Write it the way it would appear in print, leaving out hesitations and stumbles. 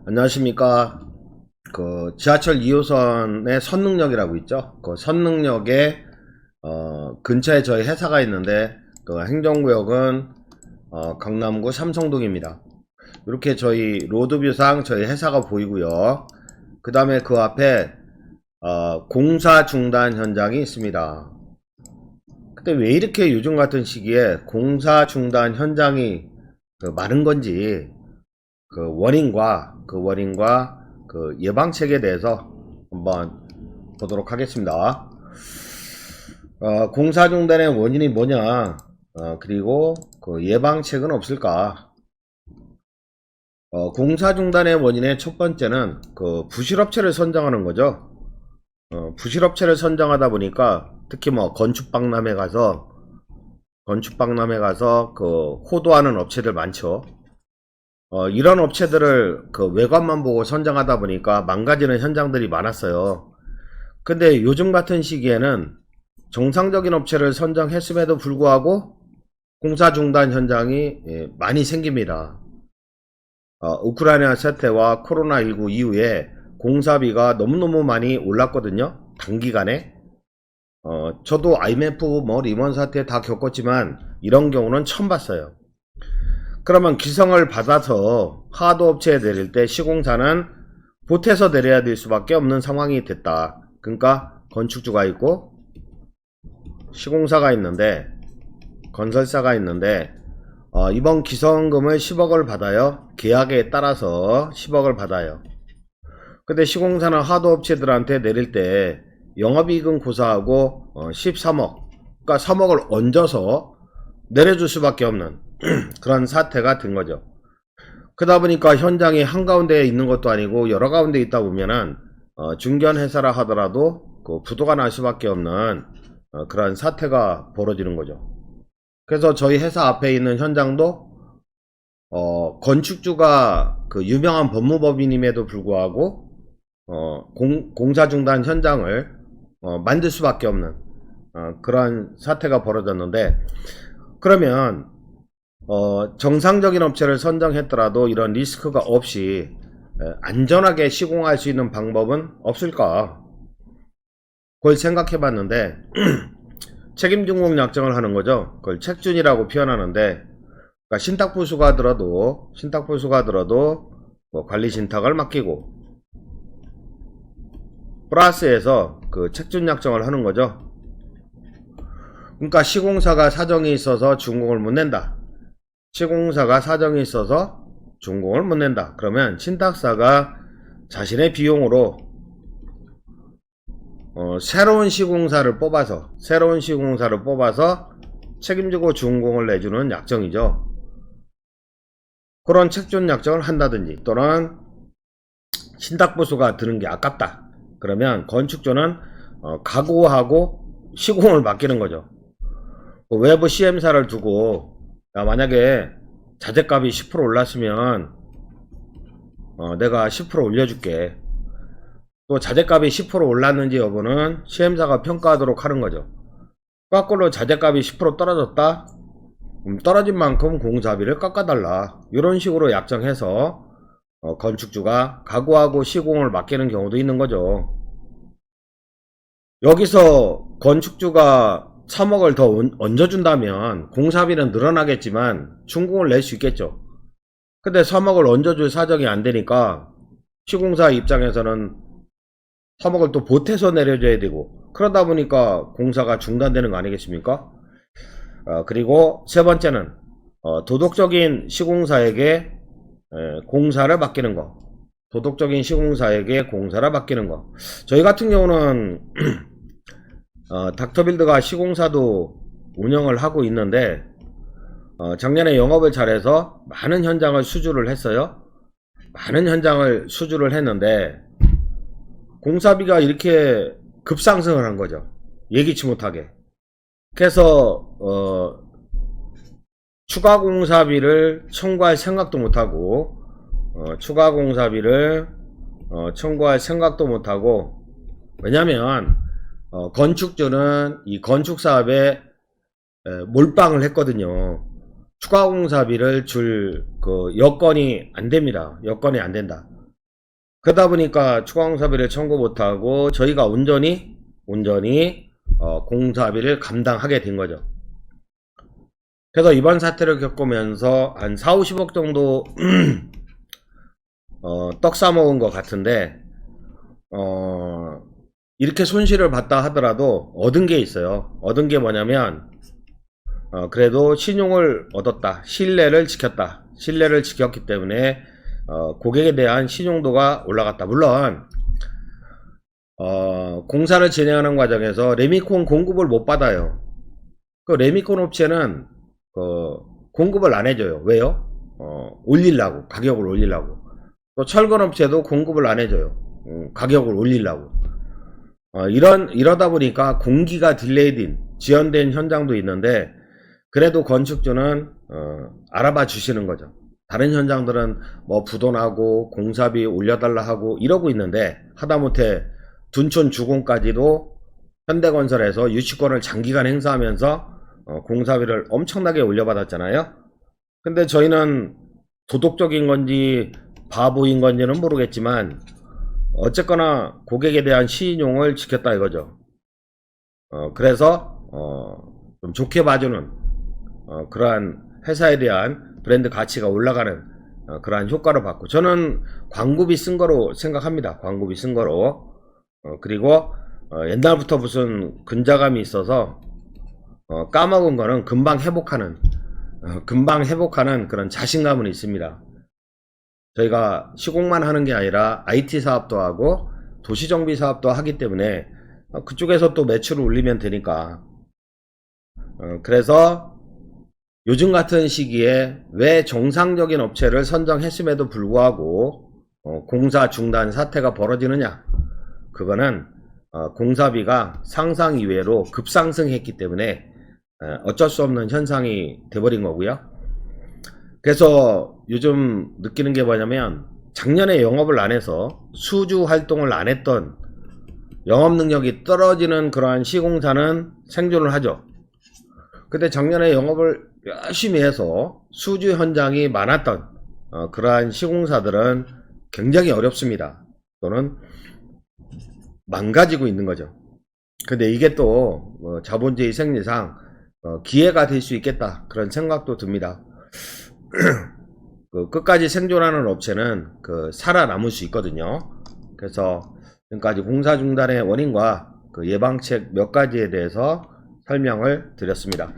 안녕하십니까. 지하철 2호선의 선릉역이라고 있죠. 그 선릉역에 근처에 저희 회사가 있는데 그 행정구역은 강남구 삼성동입니다. 이렇게 저희 로드뷰상 저희 회사가 보이고요. 그 다음에 그 앞에 공사 중단 현장이 있습니다. 근데 왜 이렇게 요즘 같은 시기에 공사 중단 현장이 많은 건지 그 원인과 그 예방책에 대해서 한번 보도록 하겠습니다. 공사 중단의 원인이 뭐냐, 그리고 그 예방책은 없을까. 공사 중단의 원인의 첫 번째는 그 부실업체를 선정하는 거죠. 부실업체를 선정하다 보니까 특히 뭐 건축박람회 가서 그 호도하는 업체들 많죠. 이런 업체들을 그 외관만 보고 선정하다 보니까 망가지는 현장들이 많았어요. 근데 요즘 같은 시기에는 정상적인 업체를 선정했음에도 불구하고 공사 중단 현장이 많이 생깁니다. 우크라이나 사태와 코로나19 이후에 공사비가 너무너무 많이 올랐거든요. 단기간에. 저도 IMF 뭐 리먼 사태 다 겪었지만 이런 경우는 처음 봤어요. 그러면 기성을 받아서 하도업체에 내릴 때 시공사는 보태서 내려야 될 수밖에 없는 상황이 됐다. 그러니까 건축주가 있고 시공사가 있는데 건설사가 있는데 이번 기성금을 10억을 받아요. 계약에 따라서 10억을 받아요. 근데 시공사는 하도업체들한테 내릴 때 영업이익은 고사하고 13억, 그러니까 3억을 얹어서 내려줄 수밖에 없는 그런 사태가 된 거죠. 그러다 보니까 현장이 한가운데에 있는 것도 아니고 여러 가운데 있다 보면은 중견 회사라 하더라도 그 부도가 날 수밖에 없는 그런 사태가 벌어지는 거죠. 그래서 저희 회사 앞에 있는 현장도 건축주가 그 유명한 법무법인임에도 불구하고 공사 중단 현장을 만들 수밖에 없는 그런 사태가 벌어졌는데, 그러면 정상적인 업체를 선정했더라도 이런 리스크가 없이 안전하게 시공할 수 있는 방법은 없을까? 그걸 생각해 봤는데 책임준공 약정을 하는 거죠. 그걸 책준이라고 표현하는데, 그러니까 신탁보수가 들어도 뭐 관리신탁을 맡기고 플러스해서 그 책준 약정을 하는 거죠. 그러니까 시공사가 사정이 있어서 준공을 못 낸다. 그러면 신탁사가 자신의 비용으로 새로운 시공사를 뽑아서 책임지고 준공을 내주는 약정이죠. 그런 책준 약정을 한다든지, 또는 신탁보수가 드는 게 아깝다. 그러면 건축주는 각오하고 시공을 맡기는 거죠. 외부 CM사를 두고 만약에 자재값이 10% 올랐으면 내가 10% 올려줄게. 또 자재값이 10% 올랐는지 여부는 CM사가 평가하도록 하는 거죠. 거꾸로 자재값이 10% 떨어졌다? 떨어진 만큼 공사비를 깎아달라. 이런 식으로 약정해서 건축주가 각오하고 시공을 맡기는 경우도 있는 거죠. 여기서 건축주가 3억을 더 얹어준다면 공사비는 늘어나겠지만 준공을 낼 수 있겠죠. 근데 3억을 얹어줄 사정이 안 되니까 시공사 입장에서는 3억을 또 보태서 내려줘야 되고, 그러다 보니까 공사가 중단되는 거 아니겠습니까? 그리고 세 번째는 도덕적인 시공사에게 공사를 맡기는 거. 저희 같은 경우는 닥터빌드가 시공사도 운영을 하고 있는데 작년에 영업을 잘해서 많은 현장을 수주를 했어요. 했는데 공사비가 이렇게 급상승을 한 거죠. 예기치 못하게. 그래서 추가 공사비를 청구할 생각도 못하고 왜냐면 건축주는 이 건축사업에 몰빵을 했거든요. 추가 공사비를 줄 그 여건이 안 된다. 그러다 보니까 추가공사비를 청구 못하고 저희가 온전히 공사비를 감당하게 된 거죠. 그래서 이번 사태를 겪으면서 한 4, 50억 정도 떡 싸먹은 것 같은데 이렇게 손실을 봤다 하더라도 얻은 게 있어요. 얻은 게 뭐냐면 그래도 신용을 얻었다. 신뢰를 지켰다. 신뢰를 지켰기 때문에 고객에 대한 신용도가 올라갔다. 물론 공사를 진행하는 과정에서 레미콘 공급을 못 받아요. 그 레미콘 업체는 공급을 안 해줘요. 왜요? 올리려고, 가격을 올리려고. 또 철근 업체도 공급을 안 해줘요. 가격을 올리려고. 이러다 보니까 공기가 딜레이된, 지연된 현장도 있는데, 그래도 건축주는 알아봐 주시는 거죠. 다른 현장들은 뭐 부도나고 공사비 올려달라 하고 이러고 있는데, 하다못해 둔촌 주공까지도 현대건설에서 유치권을 장기간 행사하면서 공사비를 엄청나게 올려받았잖아요. 근데 저희는 도덕적인 건지 바보인 건지는 모르겠지만 어쨌거나 고객에 대한 신용을 지켰다 이거죠. 그래서 좀 좋게 봐주는 그러한 회사에 대한 브랜드 가치가 올라가는 그러한 효과를 받고, 저는 광고비 쓴 거로 생각합니다. 광고비 쓴 거로. 그리고 옛날부터 무슨 근자감이 있어서 까먹은 거는 금방 회복하는 그런 자신감은 있습니다. 저희가 시공만 하는 게 아니라 IT 사업도 하고 도시정비 사업도 하기 때문에 그쪽에서 또 매출을 올리면 되니까. 그래서 요즘 같은 시기에 왜 정상적인 업체를 선정했음에도 불구하고 공사 중단 사태가 벌어지느냐, 그거는 공사비가 상상 이외로 급상승했기 때문에 어쩔 수 없는 현상이 돼버린 거고요. 그래서 요즘 느끼는 게 뭐냐면, 작년에 영업을 안 해서 수주 활동을 안 했던, 영업 능력이 떨어지는 그러한 시공사는 생존을 하죠. 근데 작년에 영업을 열심히 해서 수주 현장이 많았던 그러한 시공사들은 굉장히 어렵습니다. 또는 망가지고 있는 거죠. 근데 이게 또 자본주의 생리상 기회가 될 수 있겠다, 그런 생각도 듭니다. 끝까지 생존하는 업체는 살아남을 수 있거든요. 그래서 지금까지 공사 중단의 원인과 예방책 몇 가지에 대해서 설명을 드렸습니다.